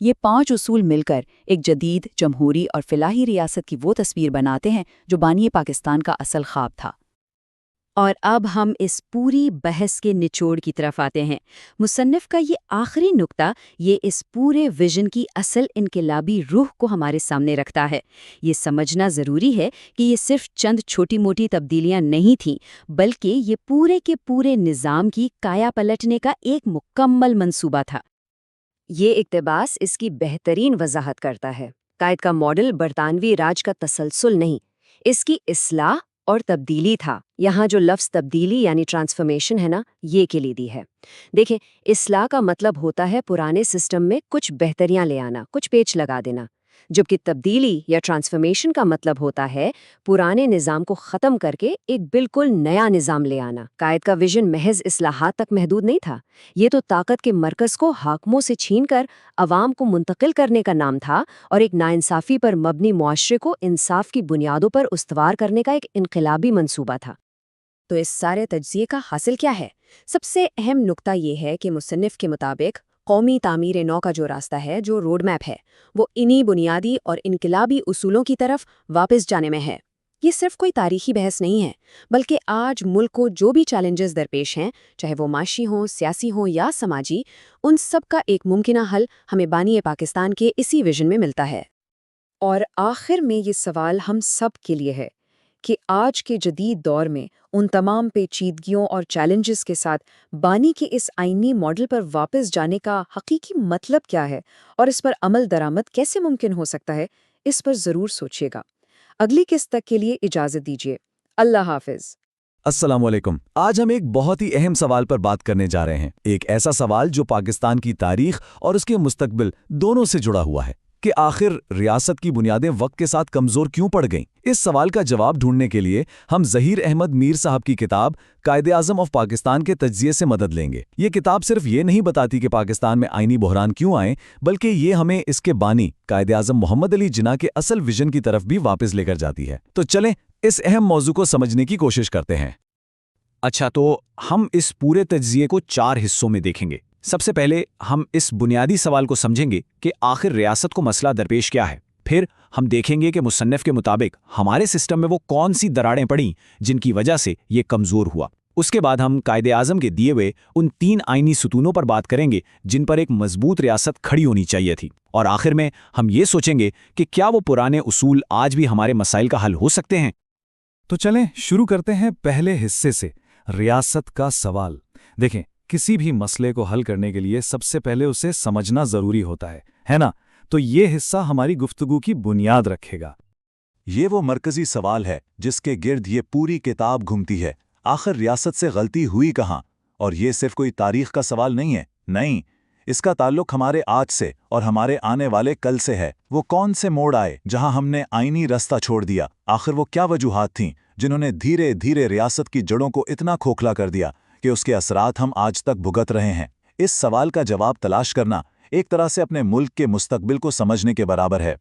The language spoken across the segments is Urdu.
یہ 5 اصول مل کر ایک جدید جمہوری اور فلاحی ریاست کی وہ تصویر بناتے ہیں جو بانی پاکستان کا اصل خواب تھا۔ اور اب ہم اس پوری بحث کے نچوڑ کی طرف آتے ہیں۔ مصنف کا یہ آخری نقطہ یہ اس پورے ویژن کی اصل انقلابی روح کو ہمارے سامنے رکھتا ہے۔ یہ سمجھنا ضروری ہے کہ یہ صرف چند چھوٹی موٹی تبدیلیاں نہیں تھیں، بلکہ یہ پورے کے پورے نظام کی کایا پلٹنے کا ایک مکمل منصوبہ تھا۔ یہ اقتباس اس کی بہترین وضاحت کرتا ہے۔ قائد کا ماڈل برطانوی راج کا تسلسل نہیں، اس کی اصلاح اور تبدیلی تھا۔ یہاں جو لفظ تبدیلی یعنی ٹرانسفارمیشن ہے نا، یہ کلیدی ہے۔ دیکھیں، اصلاح کا مطلب ہوتا ہے پرانے سسٹم میں کچھ بہتریاں لے آنا، کچھ پیچ لگا دینا، جبکہ تبدیلی یا ٹرانسفارمیشن کا مطلب ہوتا ہے پرانے نظام کو ختم کر کے ایک بالکل نیا نظام لے آنا۔ قائد کا ویژن محض اصلاحات تک محدود نہیں تھا، یہ تو طاقت کے مرکز کو حاکموں سے چھین کر عوام کو منتقل کرنے کا نام تھا، اور ایک ناانصافی پر مبنی معاشرے کو انصاف کی بنیادوں پر استوار کرنے کا ایک انقلابی منصوبہ تھا۔ تو اس سارے تجزیے کا حاصل کیا ہے؟ سب سے اہم نقطہ یہ ہے کہ مصنف کے مطابق قومی تعمیر نو کا جو راستہ ہے، جو روڈ میپ ہے، وہ انہی بنیادی اور انقلابی اصولوں کی طرف واپس جانے میں ہے۔ یہ صرف کوئی تاریخی بحث نہیں ہے، بلکہ آج ملک کو جو بھی چیلنجز درپیش ہیں، چاہے وہ معاشی ہوں، سیاسی ہوں یا سماجی، ان سب کا ایک ممکنہ حل ہمیں بانی پاکستان کے اسی ویژن میں ملتا ہے۔ اور آخر میں یہ سوال ہم سب کے لیے ہے کہ آج کے جدید دور میں ان تمام پیچیدگیوں اور چیلنجز کے ساتھ بانی کے اس آئینی ماڈل پر واپس جانے کا حقیقی مطلب کیا ہے، اور اس پر عمل درآمد کیسے ممکن ہو سکتا ہے؟ اس پر ضرور سوچیے گا۔ اگلی قسط تک کے لیے اجازت دیجیے۔ اللہ حافظ۔ السلام علیکم۔ آج ہم ایک بہت ہی اہم سوال پر بات کرنے جا رہے ہیں، ایک ایسا سوال جو پاکستان کی تاریخ اور اس کے مستقبل دونوں سے جڑا ہوا ہے کہ آخر ریاست کی بنیادیں وقت کے ساتھ کمزور کیوں پڑ گئیں؟ اس سوال کا جواب ڈھونڈنے کے لیے ہم ظہیر احمد میر صاحب کی کتاب قائد اعظم آف پاکستان کے تجزیے سے مدد لیں گے۔ یہ کتاب صرف یہ نہیں بتاتی کہ پاکستان میں آئینی بحران کیوں آئے، بلکہ یہ ہمیں اس کے بانی قائد اعظم محمد علی جناح کے اصل ویژن کی طرف بھی واپس لے کر جاتی ہے۔ تو چلیں اس اہم موضوع کو سمجھنے کی کوشش کرتے ہیں۔ اچھا، تو ہم اس پورے تجزیے کو 4 حصوں میں دیکھیں گے۔ سب سے پہلے ہم اس بنیادی سوال کو سمجھیں گے کہ آخر ریاست کو مسئلہ درپیش کیا ہے۔ پھر ہم دیکھیں گے کہ مصنف کے مطابق ہمارے سسٹم میں وہ کون سی دراڑیں پڑیں جن کی وجہ سے یہ کمزور ہوا۔ اس کے بعد ہم قائد اعظم کے دیے ہوئے ان 3 آئینی ستونوں پر بات کریں گے جن پر ایک مضبوط ریاست کھڑی ہونی چاہیے تھی، اور آخر میں ہم یہ سوچیں گے کہ کیا وہ پرانے اصول آج بھی ہمارے مسائل کا حل ہو سکتے ہیں۔ تو چلیں شروع کرتے ہیں پہلے حصے سے، ریاست کا سوال۔ دیکھیں، کسی بھی مسئلے کو حل کرنے کے لیے سب سے پہلے اسے سمجھنا ضروری ہوتا ہے نا؟ تو یہ حصہ ہماری گفتگو کی بنیاد رکھے گا۔ یہ وہ مرکزی سوال ہے جس کے گرد یہ پوری کتاب گھومتی ہے۔ آخر ریاست سے غلطی ہوئی کہاں؟ اور یہ صرف کوئی تاریخ کا سوال نہیں ہے، نہیں، اس کا تعلق ہمارے آج سے اور ہمارے آنے والے کل سے ہے۔ وہ کون سے موڑ آئے جہاں ہم نے آئینی راستہ چھوڑ دیا؟ آخر وہ کیا وجوہات تھیں جنہوں نے دھیرے دھیرے ریاست کی جڑوں کو اتنا کھوکھلا کر دیا کہ اس کے اثرات ہم آج تک بھگت رہے ہیں؟ اس سوال کا جواب تلاش کرنا ایک طرح سے اپنے ملک کے مستقبل کو سمجھنے کے برابر ہے۔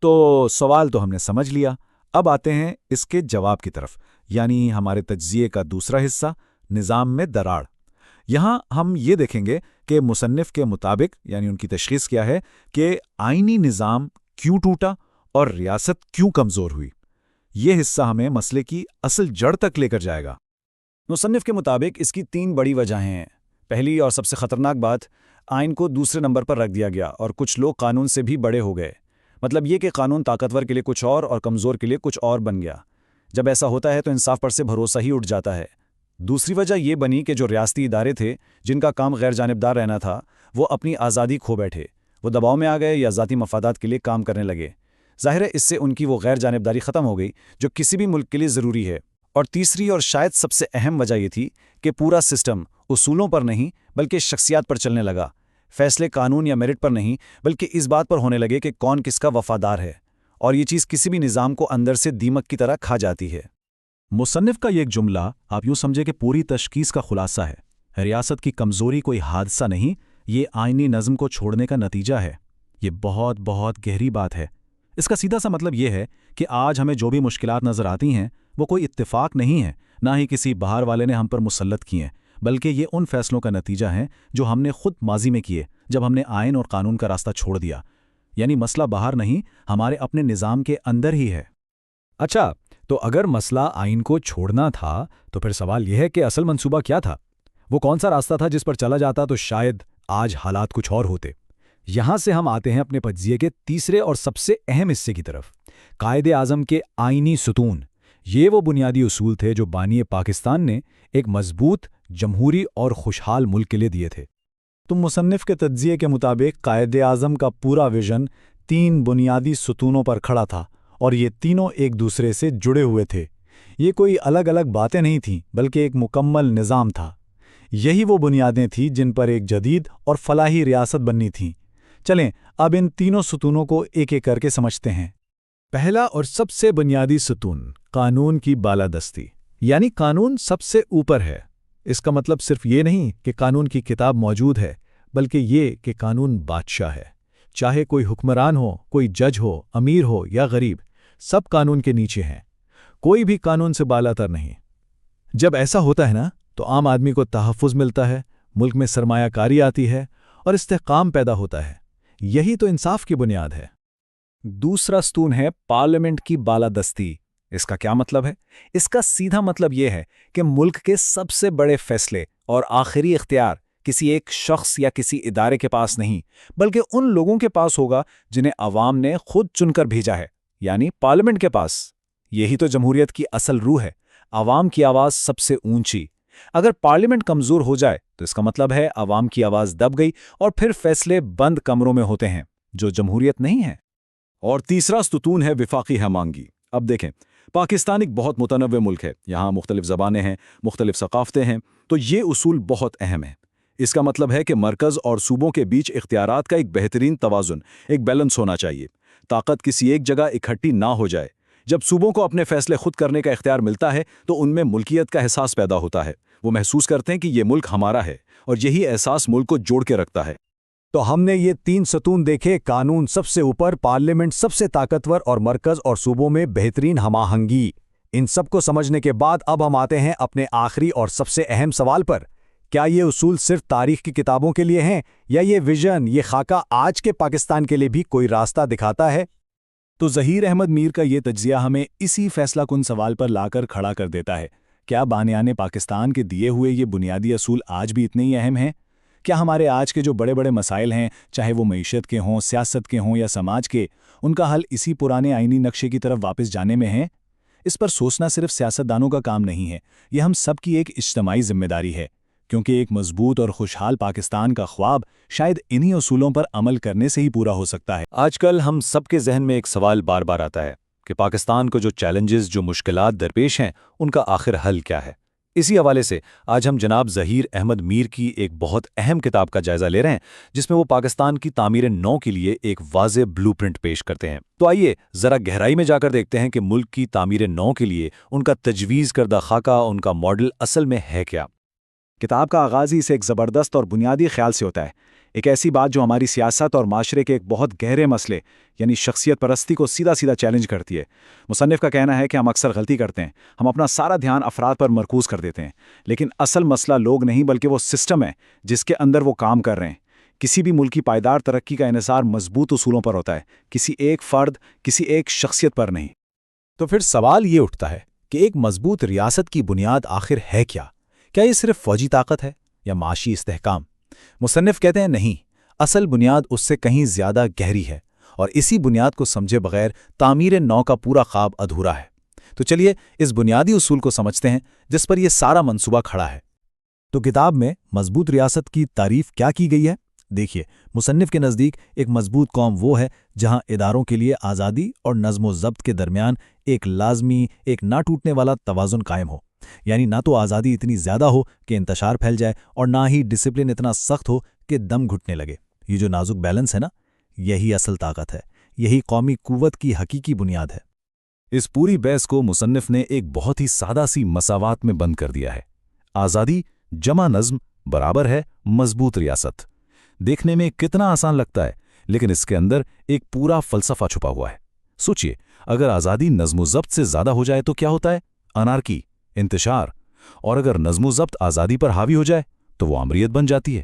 تو سوال تو ہم نے سمجھ لیا، اب آتے ہیں اس کے جواب کی طرف، یعنی ہمارے تجزیے کا دوسرا حصہ، نظام میں دراڑ۔ یہاں ہم یہ دیکھیں گے کہ مصنف کے مطابق، یعنی ان کی تشخیص کیا ہے کہ آئینی نظام کیوں ٹوٹا اور ریاست کیوں کمزور ہوئی۔ یہ حصہ ہمیں مسئلے کی اصل جڑ تک لے کر جائے گا۔ مصنف کے مطابق اس کی 3 بڑی وجہیں ہیں۔ پہلی اور سب سے خطرناک بات، آئین کو دوسرے نمبر پر رکھ دیا گیا اور کچھ لوگ قانون سے بھی بڑے ہو گئے۔ مطلب یہ کہ قانون طاقتور کے لیے کچھ اور کمزور کے لیے کچھ اور بن گیا۔ جب ایسا ہوتا ہے تو انصاف پر سے بھروسہ ہی اٹھ جاتا ہے۔ دوسری وجہ یہ بنی کہ جو ریاستی ادارے تھے جن کا کام غیر جانبدار رہنا تھا، وہ اپنی آزادی کھو بیٹھے، وہ دباؤ میں آ گئے یا ذاتی مفادات کے لیے کام کرنے لگے۔ ظاہر ہے اس سے ان کی وہ غیر جانبداری ختم ہو گئی جو کسی بھی ملک کے لیے ضروری ہے۔ اور تیسری اور شاید سب سے اہم وجہ یہ تھی کہ پورا سسٹم اصولوں پر نہیں بلکہ شخصیات پر چلنے لگا۔ فیصلے قانون یا میرٹ پر نہیں بلکہ اس بات پر ہونے لگے کہ کون کس کا وفادار ہے، اور یہ چیز کسی بھی نظام کو اندر سے دیمک کی طرح کھا جاتی ہے۔ مصنف کا یہ ایک جملہ آپ یوں سمجھے کہ پوری تشخیص کا خلاصہ ہے۔ ریاست کی کمزوری کوئی حادثہ نہیں، یہ آئینی نظم کو چھوڑنے کا نتیجہ ہے۔ یہ بہت بہت گہری بات ہے۔ اس کا سیدھا سا مطلب یہ ہے کہ آج ہمیں جو بھی مشکلات نظر آتی ہیں وہ کوئی اتفاق نہیں ہے، نہ ہی کسی باہر والے نے ہم پر مسلط کیے ہیں، بلکہ یہ ان فیصلوں کا نتیجہ ہیں جو ہم نے خود ماضی میں کیے، جب ہم نے آئین اور قانون کا راستہ چھوڑ دیا، یعنی مسئلہ باہر نہیں، ہمارے اپنے نظام کے اندر ہی ہے۔ اچھا، تو اگر مسئلہ آئین کو چھوڑنا تھا تو پھر سوال یہ ہے کہ اصل منصوبہ کیا تھا؟ وہ کون سا راستہ تھا جس پر چلا جاتا تو شاید آج حالات کچھ اور ہوتے؟ یہاں سے ہم آتے ہیں اپنے تجزیے کے تیسرے اور سب سے اہم حصے کی طرف، قائد اعظم کے آئینی ستون۔ یہ وہ بنیادی اصول تھے جو بانی پاکستان نے ایک مضبوط، جمہوری اور خوشحال ملک کے لیے دیے تھے۔ تو مصنف کے تجزیے کے مطابق قائد اعظم کا پورا ویژن 3 بنیادی ستونوں پر کھڑا تھا، اور یہ تینوں ایک دوسرے سے جڑے ہوئے تھے۔ یہ کوئی الگ الگ باتیں نہیں تھیں، بلکہ ایک مکمل نظام تھا۔ یہی وہ بنیادیں تھیں جن پر ایک جدید اور فلاحی ریاست بننی تھی۔ چلیں اب ان تینوں ستونوں کو ایک ایک کر کے سمجھتے ہیں۔ پہلا اور سب سے بنیادی ستون، قانون کی بالادستی، یعنی قانون سب سے اوپر ہے۔ اس کا مطلب صرف یہ نہیں کہ قانون کی کتاب موجود ہے، بلکہ یہ کہ قانون بادشاہ ہے۔ چاہے کوئی حکمران ہو، کوئی جج ہو، امیر ہو یا غریب، سب قانون کے نیچے ہیں، کوئی بھی قانون سے بالاتر نہیں۔ جب ایسا ہوتا ہے نا تو عام آدمی کو تحفظ ملتا ہے، ملک میں سرمایہ کاری آتی ہے اور استحکام پیدا ہوتا ہے۔ یہی تو انصاف کی بنیاد ہے۔ دوسرا ستون ہے پارلیمنٹ کی بالادستی۔ اس کا کیا مطلب ہے؟ اس کا سیدھا مطلب یہ ہے کہ ملک کے سب سے بڑے فیصلے اور آخری اختیار کسی ایک شخص یا کسی ادارے کے پاس نہیں، بلکہ ان لوگوں کے پاس ہوگا جنہیں عوام نے خود چن کر بھیجا ہے، یعنی پارلیمنٹ کے پاس۔ یہی تو جمہوریت کی اصل روح ہے، عوام کی آواز سب سے اونچی۔ اگر پارلیمنٹ کمزور ہو جائے تو اس کا مطلب ہے عوام کی آواز دب گئی، اور پھر فیصلے بند کمروں میں ہوتے ہیں، جو جمہوریت نہیں ہے۔ اور تیسرا ستون ہے وفاقی ہمانگی۔ اب دیکھیں، پاکستان ایک بہت متنوع ملک ہے، یہاں مختلف زبانیں ہیں، مختلف ثقافتیں ہیں، تو یہ اصول بہت اہم ہے۔ اس کا مطلب ہے کہ مرکز اور صوبوں کے بیچ اختیارات کا ایک بہترین توازن، ایک بیلنس ہونا چاہیے۔ طاقت کسی ایک جگہ اکٹھی نہ ہو جائے۔ جب صوبوں کو اپنے فیصلے خود کرنے کا اختیار ملتا ہے تو ان میں ملکیت کا احساس پیدا ہوتا ہے، وہ محسوس کرتے ہیں کہ یہ ملک ہمارا ہے، اور یہی احساس ملک کو جوڑ کے رکھتا ہے۔ تو ہم نے یہ 3 ستون دیکھے، قانون سب سے اوپر، پارلیمنٹ سب سے طاقتور، اور مرکز اور صوبوں میں بہترین ہم آہنگی۔ ان سب کو سمجھنے کے بعد اب ہم آتے ہیں اپنے آخری اور سب سے اہم سوال پر۔ کیا یہ اصول صرف تاریخ کی کتابوں کے لیے ہیں، یا یہ ویژن، یہ خاکہ آج کے پاکستان کے لیے بھی کوئی راستہ دکھاتا ہے؟ تو ظہیر احمد میر کا یہ تجزیہ ہمیں اسی فیصلہ کن سوال پر لا کر کھڑا کر دیتا ہے۔ کیا بانیان پاکستان کے دیے ہوئے یہ بنیادی اصول آج بھی اتنے ہی اہم ہیں؟ کیا ہمارے آج کے جو بڑے بڑے مسائل ہیں، چاہے وہ معیشت کے ہوں، سیاست کے ہوں یا سماج کے، ان کا حل اسی پرانے آئینی نقشے کی طرف واپس جانے میں ہے؟ اس پر سوچنا صرف سیاستدانوں کا کام نہیں ہے، یہ ہم سب کی ایک اجتماعی ذمہ داری ہے، کیونکہ ایک مضبوط اور خوشحال پاکستان کا خواب شاید انہی اصولوں پر عمل کرنے سے ہی پورا ہو سکتا ہے۔ آج کل ہم سب کے ذہن میں ایک سوال بار بار آتا ہے کہ پاکستان کو جو چیلنجز، جو مشکلات درپیش ہیں، ان کا آخر حل کیا ہے؟ اسی حوالے سے آج ہم جناب ظہیر احمد میر کی ایک بہت اہم کتاب کا جائزہ لے رہے ہیں، جس میں وہ پاکستان کی تعمیر نو کے لیے ایک واضح بلو پرنٹ پیش کرتے ہیں۔ تو آئیے ذرا گہرائی میں جا کر دیکھتے ہیں کہ ملک کی تعمیر نو کے لیے ان کا تجویز کردہ خاکہ، ان کا ماڈل اصل میں ہے کیا۔ کتاب کا آغاز ہی سے ایک زبردست اور بنیادی خیال سے ہوتا ہے، ایک ایسی بات جو ہماری سیاست اور معاشرے کے ایک بہت گہرے مسئلے یعنی شخصیت پرستی کو سیدھا سیدھا چیلنج کرتی ہے۔ مصنف کا کہنا ہے کہ ہم اکثر غلطی کرتے ہیں، ہم اپنا سارا دھیان افراد پر مرکوز کر دیتے ہیں، لیکن اصل مسئلہ لوگ نہیں بلکہ وہ سسٹم ہے جس کے اندر وہ کام کر رہے ہیں۔ کسی بھی ملک کی پائیدار ترقی کا انحصار مضبوط اصولوں پر ہوتا ہے، کسی ایک فرد، کسی ایک شخصیت پر نہیں۔ تو پھر سوال یہ اٹھتا ہے کہ ایک مضبوط ریاست کی بنیاد آخر ہے کیا؟ کیا یہ صرف فوجی طاقت ہے یا معاشی استحکام؟ مصنف کہتے ہیں نہیں، اصل بنیاد اس سے کہیں زیادہ گہری ہے، اور اسی بنیاد کو سمجھے بغیر تعمیر نو کا پورا خواب ادھورا ہے۔ تو چلیے اس بنیادی اصول کو سمجھتے ہیں جس پر یہ سارا منصوبہ کھڑا ہے۔ تو کتاب میں مضبوط ریاست کی تعریف کیا کی گئی ہے؟ دیکھیے، مصنف کے نزدیک ایک مضبوط قوم وہ ہے جہاں اداروں کے لیے آزادی اور نظم و ضبط کے درمیان ایک لازمی، ایک نہ ٹوٹنے والا توازن قائم ہو، یعنی نہ تو آزادی اتنی زیادہ ہو کہ انتشار پھیل جائے، اور نہ ہی ڈسپلن اتنا سخت ہو کہ دم گھٹنے لگے۔ یہ جو نازک بیلنس ہے نا، یہی اصل طاقت ہے، یہی قومی قوت کی حقیقی بنیاد ہے۔ اس پوری بحث کو مصنف نے ایک بہت ہی سادہ سی مساوات میں بند کر دیا ہے۔ آزادی جمع نظم برابر ہے مضبوط ریاست۔ دیکھنے میں کتنا آسان لگتا ہے، لیکن اس کے اندر ایک پورا فلسفہ چھپا ہوا ہے۔ سوچئے، اگر آزادی نظم و ضبط سے زیادہ ہو جائے تو کیا ہوتا ہے؟ انارکی، انتشار۔ اور اگر نظم و ضبط آزادی پر حاوی ہو جائے تو وہ امریت بن جاتی ہے،